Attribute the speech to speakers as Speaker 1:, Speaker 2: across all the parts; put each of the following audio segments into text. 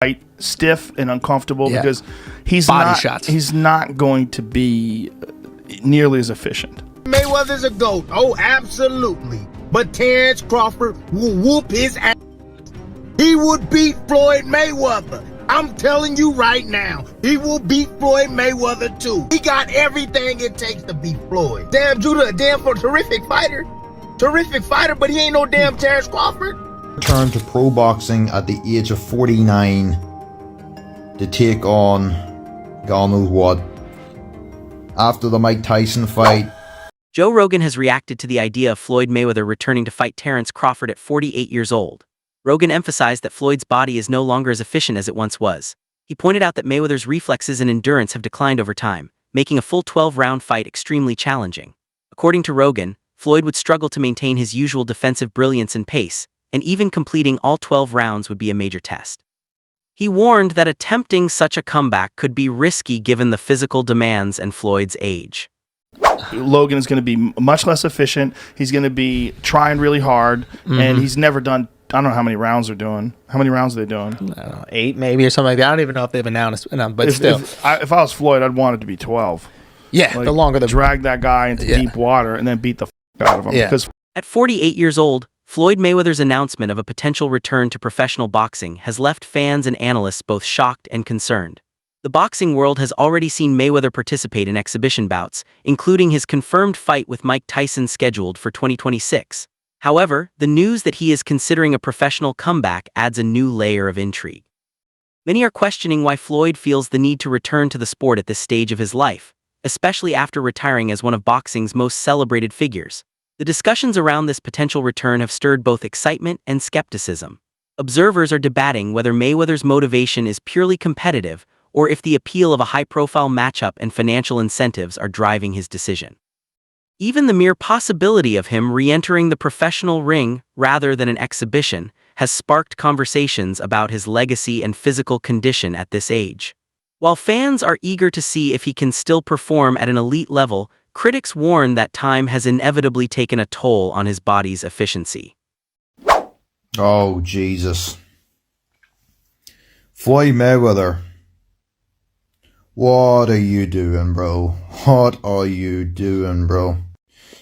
Speaker 1: quite stiff and uncomfortable because he's
Speaker 2: Body
Speaker 1: not
Speaker 2: shots.
Speaker 1: he's not going to be nearly as efficient.
Speaker 3: Mayweather's a GOAT. Oh, absolutely. But Terence Crawford will whoop his ass. He would beat Floyd Mayweather. I'm telling you right now, he will beat Floyd Mayweather too. He got everything it takes to beat Floyd. Damn Judah, terrific fighter. Terrific fighter, but he ain't no damn Terence Crawford.
Speaker 4: Returned to pro boxing at the age of 49 to take on God knows what. After the Mike Tyson fight,
Speaker 5: Joe Rogan has reacted to the idea of Floyd Mayweather returning to fight Terence Crawford at 48 years old. Rogan emphasized that Floyd's body is no longer as efficient as it once was. He pointed out that Mayweather's reflexes and endurance have declined over time, making a full 12-round fight extremely challenging. According to Rogan, Floyd would struggle to maintain his usual defensive brilliance and pace, and even completing all 12 rounds would be a major test. He warned that attempting such a comeback could be risky given the physical demands and Floyd's age.
Speaker 1: Logan is going to be much less efficient. He's going to be trying really hard, and he's never done. I don't know how many rounds they're doing. How many rounds are they doing?
Speaker 2: I don't know, 8 maybe or something like that. I don't even know if they've announced, but still.
Speaker 1: If I was Floyd, I'd want it to be 12.
Speaker 2: Yeah,
Speaker 1: Like,
Speaker 2: the longer the
Speaker 1: drag that guy into deep water and then beat the out of him.
Speaker 2: Yeah.
Speaker 1: Because
Speaker 5: At 48 years old, Floyd Mayweather's announcement of a potential return to professional boxing has left fans and analysts both shocked and concerned. The boxing world has already seen Mayweather participate in exhibition bouts, including his confirmed fight with Mike Tyson scheduled for 2026. However, the news that he is considering a professional comeback adds a new layer of intrigue. Many are questioning why Floyd feels the need to return to the sport at this stage of his life, especially after retiring as one of boxing's most celebrated figures. The discussions around this potential return have stirred both excitement and skepticism. Observers are debating whether Mayweather's motivation is purely competitive or if the appeal of a high-profile matchup and financial incentives are driving his decision. Even the mere possibility of him re-entering the professional ring rather than an exhibition has sparked conversations about his legacy and physical condition at this age. While fans are eager to see if he can still perform at an elite level, critics warn that time has inevitably taken a toll on his body's efficiency.
Speaker 4: oh Jesus. Floyd Mayweather. What are you doing, bro? What are you doing, bro?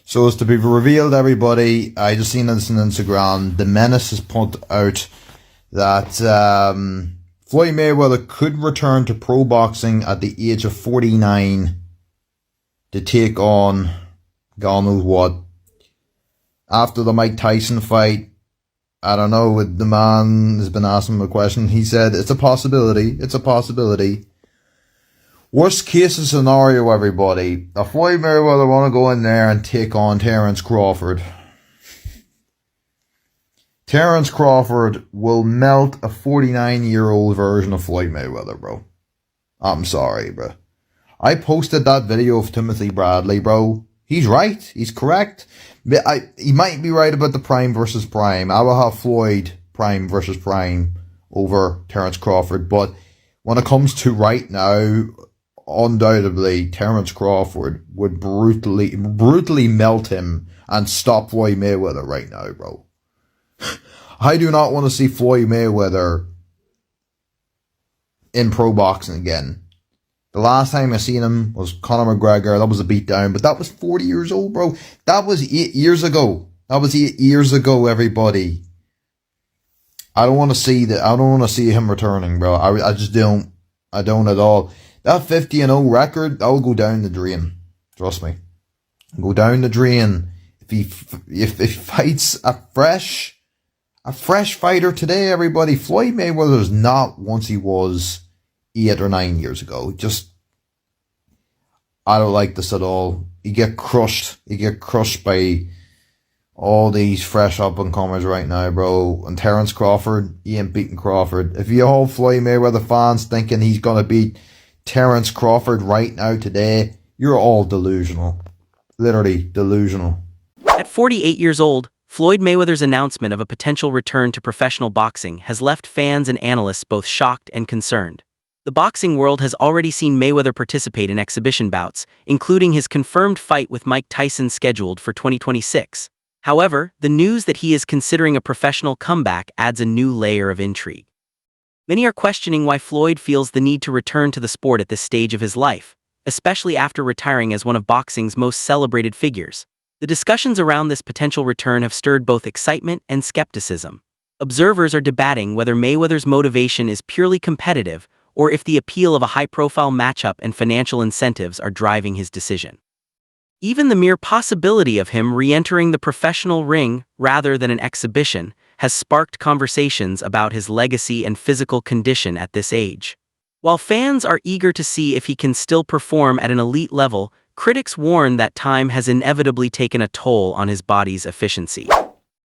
Speaker 4: So as to be revealed, everybody, I just seen this on Instagram. The Menace has put out that Floyd Mayweather could return to pro boxing at the age of 49 to take on God knows what. After the Mike Tyson fight, I don't know, the man has been asking him a question. He said, it's a possibility. It's a possibility. Worst case scenario, everybody. If Floyd Mayweather want to go in there and take on Terence Crawford, Terence Crawford will melt a 49-year-old version of Floyd Mayweather, bro. I'm sorry, bro. I posted that video of Timothy Bradley, bro. He's right. He's correct. He might be right about the prime versus prime. I will have Floyd prime versus prime over Terence Crawford. But when it comes to right now, undoubtedly, Terence Crawford would brutally melt him and stop Floyd Mayweather right now, bro. I do not want to see Floyd Mayweather in pro boxing again. The last time I seen him was Conor McGregor. That was a beatdown, but that was 40 years old, bro. That was 8 years ago. That was 8 years ago, everybody. I don't want to see that. I don't want to see him returning, bro. I just don't. I don't at all. That 50-0 record, that will go down the drain. Trust me. Go down the drain. If he fights a fresh fighter today, everybody, Floyd Mayweather is not once he was 8 or 9 years ago. Just, I don't like this at all. You get crushed. You get crushed by all these fresh up-and-comers right now, bro. And Terence Crawford, he ain't beating Crawford. If you all Floyd Mayweather fans thinking he's going to beat Terence Crawford right now today, you're all delusional. Literally delusional.
Speaker 5: At 48 years old, Floyd Mayweather's announcement of a potential return to professional boxing has left fans and analysts both shocked and concerned. The boxing world has already seen Mayweather participate in exhibition bouts, including his confirmed fight with Mike Tyson scheduled for 2026. However, the news that he is considering a professional comeback adds a new layer of intrigue. Many are questioning why Floyd feels the need to return to the sport at this stage of his life, especially after retiring as one of boxing's most celebrated figures. The discussions around this potential return have stirred both excitement and skepticism. Observers are debating whether Mayweather's motivation is purely competitive or if the appeal of a high-profile matchup and financial incentives are driving his decision. Even the mere possibility of him re-entering the professional ring rather than an exhibition has sparked conversations about his legacy and physical condition at this age. While fans are eager to see if he can still perform at an elite level, critics warn that time has inevitably taken a toll on his body's efficiency.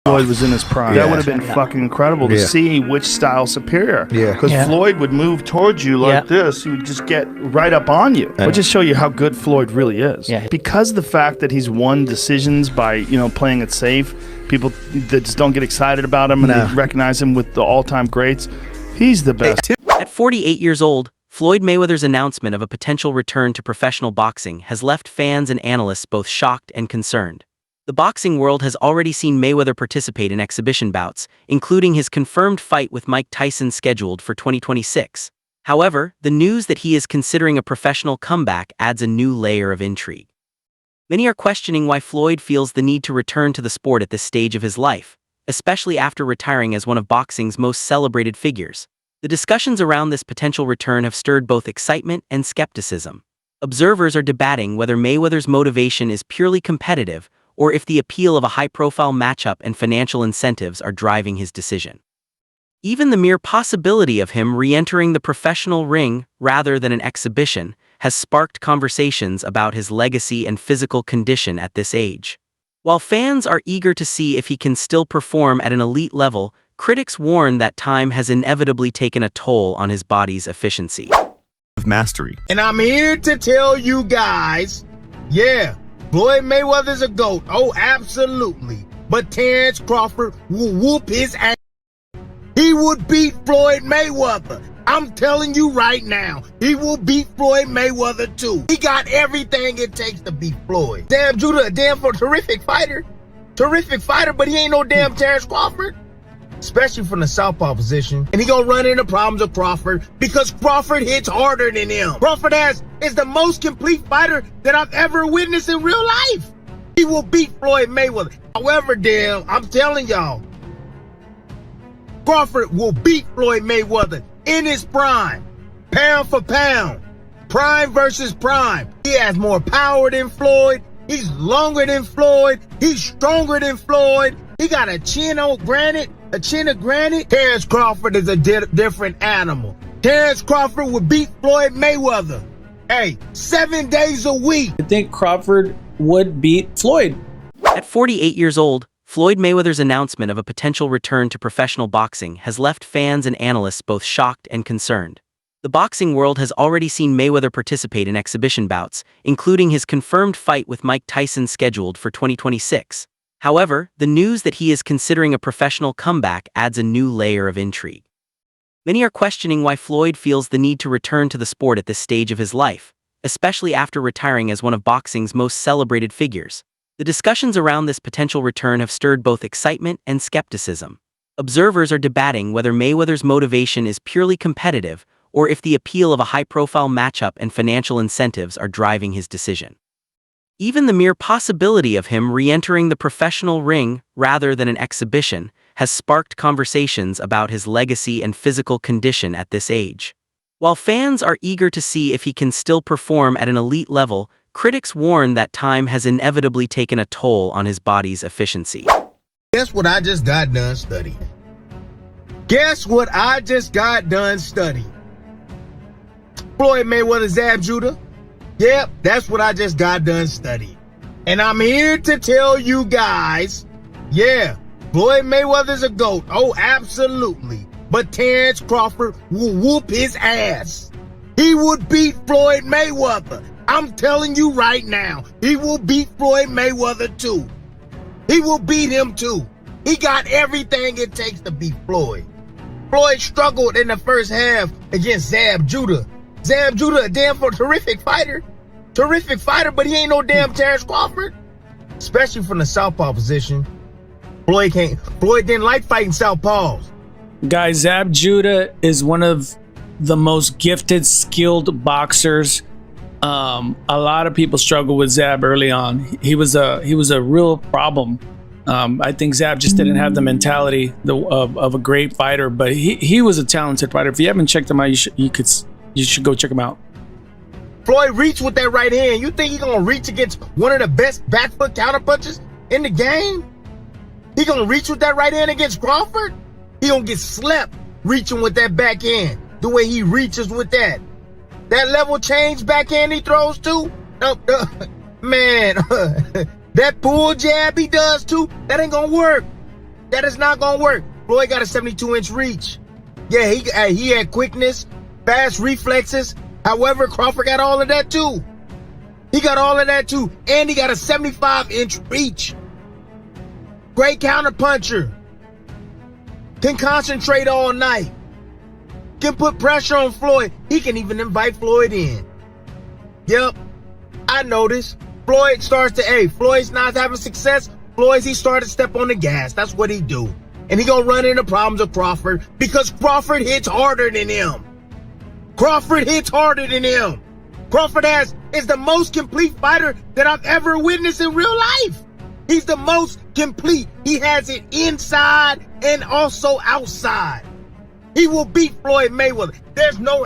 Speaker 1: Floyd was in his prime. That would have been fucking incredible to see which style's superior. Because Floyd would move towards you like this, he would just get right up on you. But just show you how good Floyd really is. Because the fact that he's won decisions by, playing it safe, people that just don't get excited about him and they recognize him with the all-time greats, he's the best.
Speaker 5: At 48 years old, Floyd Mayweather's announcement of a potential return to professional boxing has left fans and analysts both shocked and concerned. The boxing world has already seen Mayweather participate in exhibition bouts, including his confirmed fight with Mike Tyson scheduled for 2026. However, the news that he is considering a professional comeback adds a new layer of intrigue. Many are questioning why Floyd feels the need to return to the sport at this stage of his life, especially after retiring as one of boxing's most celebrated figures. The discussions around this potential return have stirred both excitement and skepticism. Observers are debating whether Mayweather's motivation is purely competitive or if the appeal of a high-profile matchup and financial incentives are driving his decision. Even the mere possibility of him re-entering the professional ring rather than an exhibition has sparked conversations about his legacy and physical condition at this age. While fans are eager to see if he can still perform at an elite level, critics warn that time has inevitably taken a toll on his body's efficiency.
Speaker 6: Mastery.
Speaker 3: And I'm here to tell you guys, Floyd Mayweather's a GOAT. Oh, absolutely. But Terence Crawford will whoop his ass. He would beat Floyd Mayweather. I'm telling you right now, he will beat Floyd Mayweather too. He got everything it takes to beat Floyd. Damn, Judah, a damn terrific fighter. Terrific fighter, but he ain't no damn Terence Crawford. Especially from the southpaw position. And he gonna run into problems with Crawford because Crawford hits harder than him. Crawford is the most complete fighter that I've ever witnessed in real life. He will beat Floyd Mayweather. However, damn, I'm telling y'all, Crawford will beat Floyd Mayweather in his prime. Pound for pound. Prime versus prime. He has more power than Floyd. He's longer than Floyd. He's stronger than Floyd. He got a chin of granite. Terence Crawford is a different animal. Terence Crawford would beat Floyd Mayweather. 7 days a week.
Speaker 7: I think Crawford would beat Floyd.
Speaker 5: At 48 years old, Floyd Mayweather's announcement of a potential return to professional boxing has left fans and analysts both shocked and concerned. The boxing world has already seen Mayweather participate in exhibition bouts, including his confirmed fight with Mike Tyson scheduled for 2026. However, the news that he is considering a professional comeback adds a new layer of intrigue. Many are questioning why Floyd feels the need to return to the sport at this stage of his life, especially after retiring as one of boxing's most celebrated figures. The discussions around this potential return have stirred both excitement and skepticism. Observers are debating whether Mayweather's motivation is purely competitive or if the appeal of a high-profile matchup and financial incentives are driving his decision. Even the mere possibility of him re-entering the professional ring rather than an exhibition has sparked conversations about his legacy and physical condition at this age. While fans are eager to see if he can still perform at an elite level, critics warn that time has inevitably taken a toll on his body's efficiency.
Speaker 3: Guess what I just got done studying? Floyd Mayweather, Zab Judah. Yep, that's what I just got done studying. And I'm here to tell you guys, Floyd Mayweather's a GOAT. Oh, absolutely. But Terence Crawford will whoop his ass. He would beat Floyd Mayweather. I'm telling you right now, he will beat Floyd Mayweather too. He will beat him too. He got everything it takes to beat Floyd. Floyd struggled in the first half against Zab Judah. Zab Judah, a damn terrific fighter. Terrific fighter, but he ain't no damn Terence Crawford. Especially from the southpaw position. Floyd didn't like fighting southpaws.
Speaker 7: Guys, Zab Judah is one of the most gifted, skilled boxers. A lot of people struggle with Zab early on. He was a real problem. I think Zab just didn't have the mentality of a great fighter, but he was a talented fighter. If you haven't checked him out, you should go check him out.
Speaker 3: Floyd reached with that right hand. You think he's gonna reach against one of the best back foot counterpunchers in the game? He gonna reach with that right hand against Crawford? He gonna get slept reaching with that backhand the way he reaches with that. That level change backhand he throws too? Man, that pull jab he does too, that ain't gonna work. That is not gonna work. Floyd got a 72-inch reach. Yeah, he had quickness, fast reflexes. However, Crawford got all of that too. He got all of that too. And he got a 75-inch reach. Great counterpuncher. Can concentrate all night. Can put pressure on Floyd. He can even invite Floyd in. Yep, I noticed. Floyd starts to, Floyd's not having success. He started to step on the gas. That's what he do. And he gonna run into problems with Crawford because Crawford hits harder than him. Crawford hits harder than him. Crawford is the most complete fighter that I've ever witnessed in real life. He's the most complete. He has it inside and also outside. He will beat Floyd Mayweather. There's no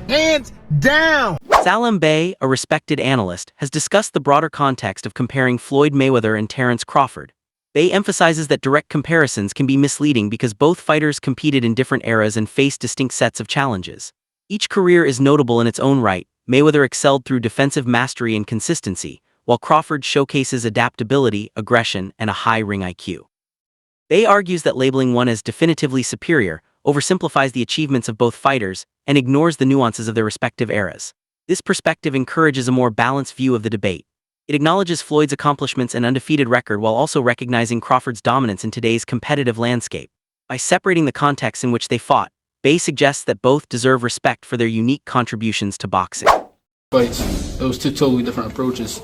Speaker 3: hands down.
Speaker 5: Salim Bey, a respected analyst, has discussed the broader context of comparing Floyd Mayweather and Terence Crawford. Bey emphasizes that direct comparisons can be misleading because both fighters competed in different eras and faced distinct sets of challenges. Each career is notable in its own right. Mayweather excelled through defensive mastery and consistency, while Crawford showcases adaptability, aggression, and a high ring IQ. Bey argues that labeling one as definitively superior oversimplifies the achievements of both fighters and ignores the nuances of their respective eras. This perspective encourages a more balanced view of the debate. It acknowledges Floyd's accomplishments and undefeated record while also recognizing Crawford's dominance in today's competitive landscape. By separating the context in which they fought, Bey suggests that both deserve respect for their unique contributions to boxing.
Speaker 6: Fights, those two totally different approaches.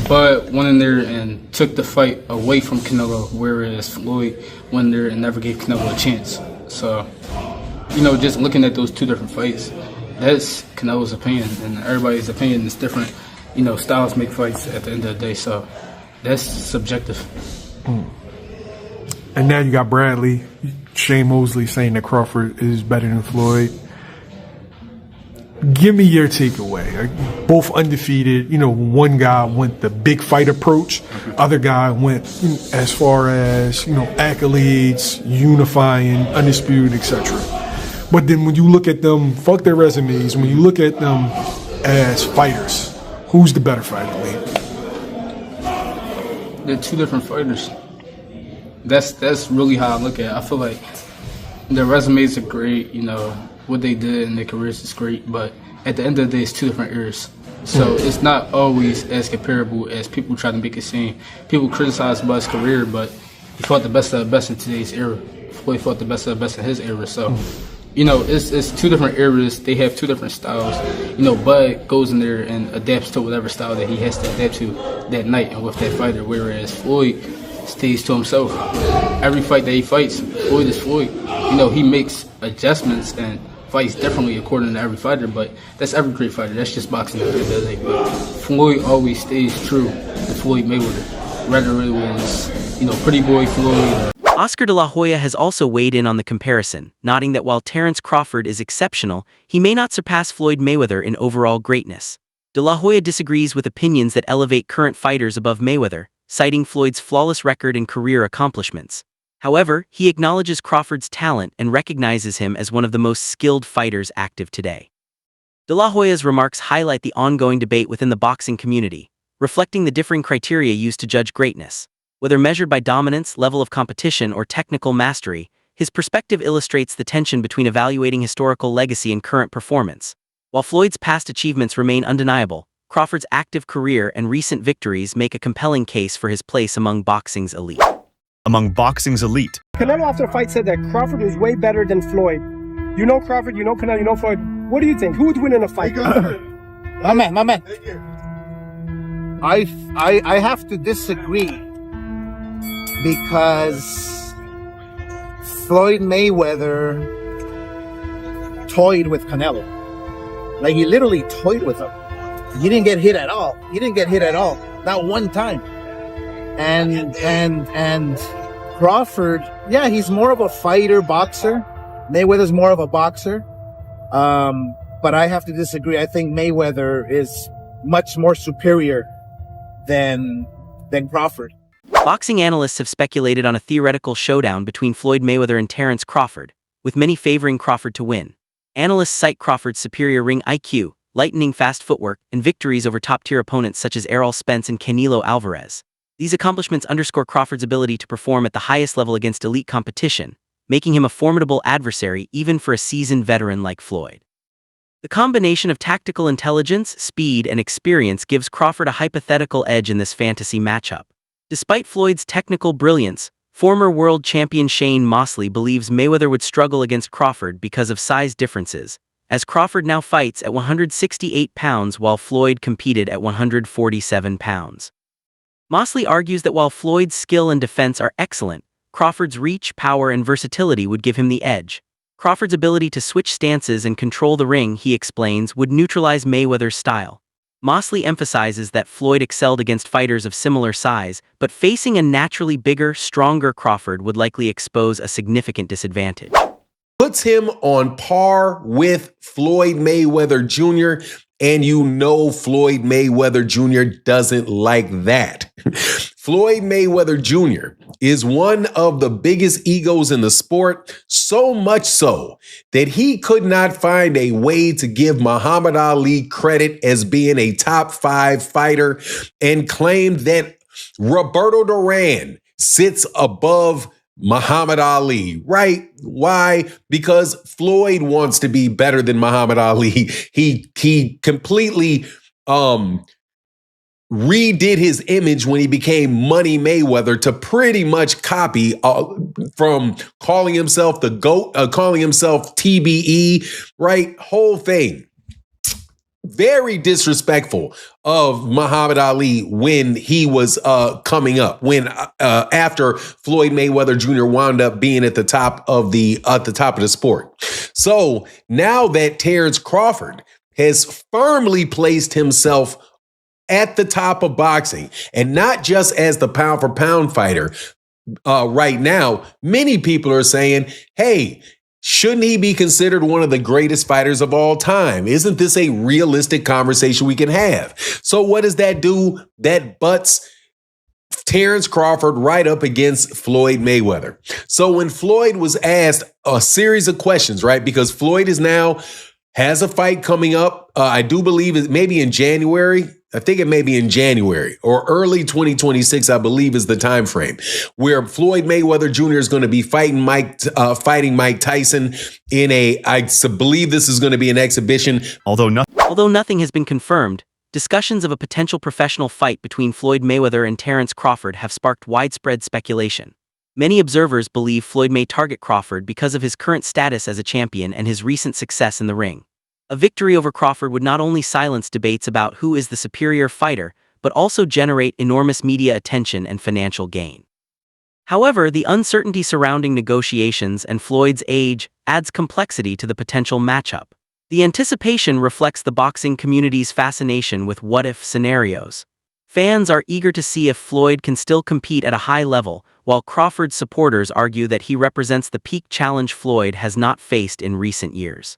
Speaker 6: But went in there and took the fight away from Canelo, whereas Floyd went in there and never gave Canelo a chance. So, just looking at those two different fights, that's Canelo's opinion, and everybody's opinion is different. Styles make fights at the end of the day, so that's subjective.
Speaker 8: And now you got Bradley, Shane Mosley saying that Crawford is better than Floyd. Give me your takeaway. Both undefeated. One guy went the big fight approach. Other guy went as far as, accolades, unifying, undisputed, etc. But then when you look at them, fuck their resumes, when you look at them as fighters, who's the better fighter, Lee?
Speaker 6: They're two different fighters. That's really how I look at it. I feel like their resumes are great, what they did in their careers is great, but at the end of the day, it's two different eras. So it's not always as comparable as people try to make it seem. People criticize Bud's career, but he fought the best of the best in today's era. Floyd fought the best of the best in his era. So, it's two different eras. They have two different styles. Bud goes in there and adapts to whatever style that he has to adapt to that night and with that fighter, whereas Floyd stays to himself. Every fight that he fights, Floyd is Floyd. He makes adjustments and fights differently according to every fighter, but that's every great fighter. That's just boxing at the end of the day. But Floyd always stays true to Floyd Mayweather, whether it was, Pretty Boy Floyd.
Speaker 5: Oscar de la Hoya has also weighed in on the comparison, noting that while Terence Crawford is exceptional, he may not surpass Floyd Mayweather in overall greatness. De la Hoya disagrees with opinions that elevate current fighters above Mayweather, citing Floyd's flawless record and career accomplishments. However, he acknowledges Crawford's talent and recognizes him as one of the most skilled fighters active today. De la Hoya's remarks highlight the ongoing debate within the boxing community, reflecting the differing criteria used to judge greatness. Whether measured by dominance, level of competition, or technical mastery, his perspective illustrates the tension between evaluating historical legacy and current performance. While Floyd's past achievements remain undeniable, Crawford's active career and recent victories make a compelling case for his place among boxing's elite.
Speaker 9: Canelo after the fight said that Crawford was way better than Floyd. You know Crawford, you know Canelo, you know Floyd. What do you think? Who would win in a fight?
Speaker 10: My man. I have to disagree because Floyd Mayweather toyed with Canelo. Like, he literally toyed with him. He didn't get hit at all. Not one time. And Crawford, yeah, he's more of a fighter, boxer. Mayweather's more of a boxer. But I have to disagree. I think Mayweather is much more superior than Crawford.
Speaker 5: Boxing analysts have speculated on a theoretical showdown between Floyd Mayweather and Terence Crawford, with many favoring Crawford to win. Analysts cite Crawford's superior ring IQ, lightning fast footwork, and victories over top-tier opponents such as Errol Spence and Canelo Alvarez. These accomplishments underscore Crawford's ability to perform at the highest level against elite competition, making him a formidable adversary even for a seasoned veteran like Floyd. The combination of tactical intelligence, speed, and experience gives Crawford a hypothetical edge in this fantasy matchup. Despite Floyd's technical brilliance, former world champion Shane Mosley believes Mayweather would struggle against Crawford because of size differences, as Crawford now fights at 168 pounds while Floyd competed at 147 pounds. Mosley argues that while Floyd's skill and defense are excellent, Crawford's reach, power, and versatility would give him the edge. Crawford's ability to switch stances and control the ring, he explains, would neutralize Mayweather's style. Mosley emphasizes that Floyd excelled against fighters of similar size, but facing a naturally bigger, stronger Crawford would likely expose a significant disadvantage.
Speaker 11: Puts him on par with Floyd Mayweather Jr., and you know Floyd Mayweather Jr. doesn't like that. Floyd Mayweather Jr. is one of the biggest egos in the sport, so much so that he could not find a way to give Muhammad Ali credit as being a top 5 fighter and claimed that Roberto Duran sits above Muhammad Ali, right? Why? Because Floyd wants to be better than Muhammad Ali. He completely redid his image when he became Money Mayweather to pretty much copy from calling himself the GOAT, calling himself TBE, right? Whole thing. Very disrespectful of Muhammad Ali when he was coming up, when after Floyd Mayweather Jr. wound up being at the top of the sport. So now that Terence Crawford has firmly placed himself at the top of boxing, and not just as the pound for pound fighter right now, many people are saying, hey, shouldn't he be considered one of the greatest fighters of all time? Isn't this a realistic conversation we can have? So what does that do? That butts Terence Crawford right up against Floyd Mayweather. So when Floyd was asked a series of questions, right? Because Floyd has a fight coming up. I do believe it maybe in January. I think it may be in January or early 2026, I believe is the time frame, where Floyd Mayweather Jr. is going to be fighting Mike Tyson in I believe this is going to be an exhibition.
Speaker 5: Although nothing has been confirmed, discussions of a potential professional fight between Floyd Mayweather and Terence Crawford have sparked widespread speculation. Many observers believe Floyd may target Crawford because of his current status as a champion and his recent success in the ring. A victory over Crawford would not only silence debates about who is the superior fighter, but also generate enormous media attention and financial gain. However, the uncertainty surrounding negotiations and Floyd's age adds complexity to the potential matchup. The anticipation reflects the boxing community's fascination with what-if scenarios. Fans are eager to see if Floyd can still compete at a high level, while Crawford's supporters argue that he represents the peak challenge Floyd has not faced in recent years.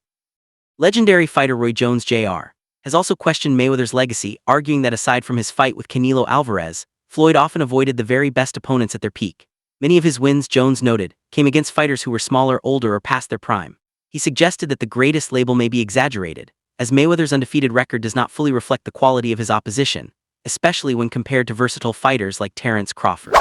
Speaker 5: Legendary fighter Roy Jones Jr. has also questioned Mayweather's legacy, arguing that aside from his fight with Canelo Alvarez, Floyd often avoided the very best opponents at their peak. Many of his wins, Jones noted, came against fighters who were smaller, older, or past their prime. He suggested that the greatest label may be exaggerated, as Mayweather's undefeated record does not fully reflect the quality of his opposition, especially when compared to versatile fighters like Terence Crawford.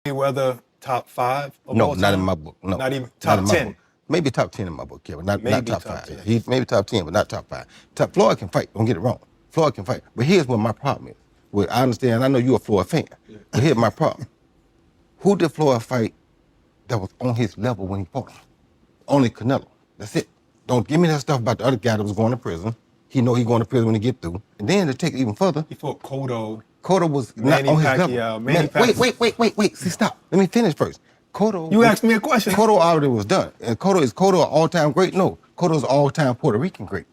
Speaker 12: Mayweather top 5?
Speaker 13: No, not in my book. No,
Speaker 12: not even top 10.
Speaker 13: Maybe top 10 in my book, yeah, but not top 5.
Speaker 12: 10.
Speaker 13: He's maybe top 10, but not top 5. Floyd can fight, don't get it wrong. Floyd can fight. But here's what my problem is. Well, I understand, I know you're a Floyd fan, but here's my problem. Who did Floyd fight that was on his level when he fought him? Only Canelo. That's it. Don't give me that stuff about the other guy that was going to prison. He know he's going to prison when he get through. And then to take it even further.
Speaker 12: He fought Cotto.
Speaker 13: Cotto was not on his level.
Speaker 12: Manny Pacquiao.
Speaker 13: Wait. See, stop. Let me finish first. Cotto.
Speaker 12: You asked me a question.
Speaker 13: Cotto already was done. And Cotto an all-time great? No. Cotto's an all-time Puerto Rican great.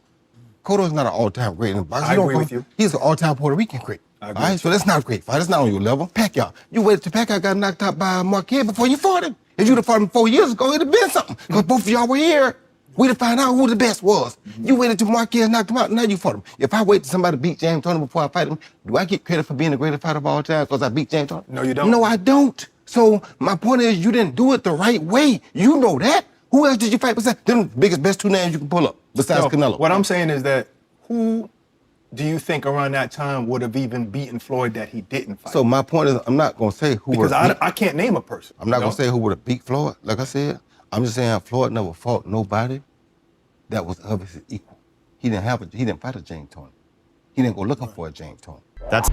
Speaker 13: Cotto's not an all-time great in boxing.
Speaker 12: I agree with you.
Speaker 13: He's an all-time Puerto Rican great. All right, so that's not a great fight. That's not on your level. Pacquiao. You waited till Pacquiao got knocked out by Marquez before you fought him. If you'd have fought him 4 years ago, it'd have been something. Because both of y'all were here. We'd have found out who the best was. You waited till Marquez knocked him out, now you fought him. If I wait till somebody beat James Toney before I fight him, do I get credit for being the greatest fighter of all time because I beat James Toney?
Speaker 12: No, you don't.
Speaker 13: No, I don't. So my point is, you didn't do it the right way. You know that. Who else did you fight besides them? Best two names you can pull up besides Canelo.
Speaker 12: What I'm saying is that who do you think around that time would have even beaten Floyd that he didn't fight?
Speaker 13: So my point is, I'm not gonna say who.
Speaker 12: Because I can't name a person.
Speaker 13: I'm not gonna say who would have beat Floyd. Like I said, I'm just saying Floyd never fought nobody that was of his equal. He didn't fight a James Toney. He didn't go looking for a James Toney.
Speaker 14: That's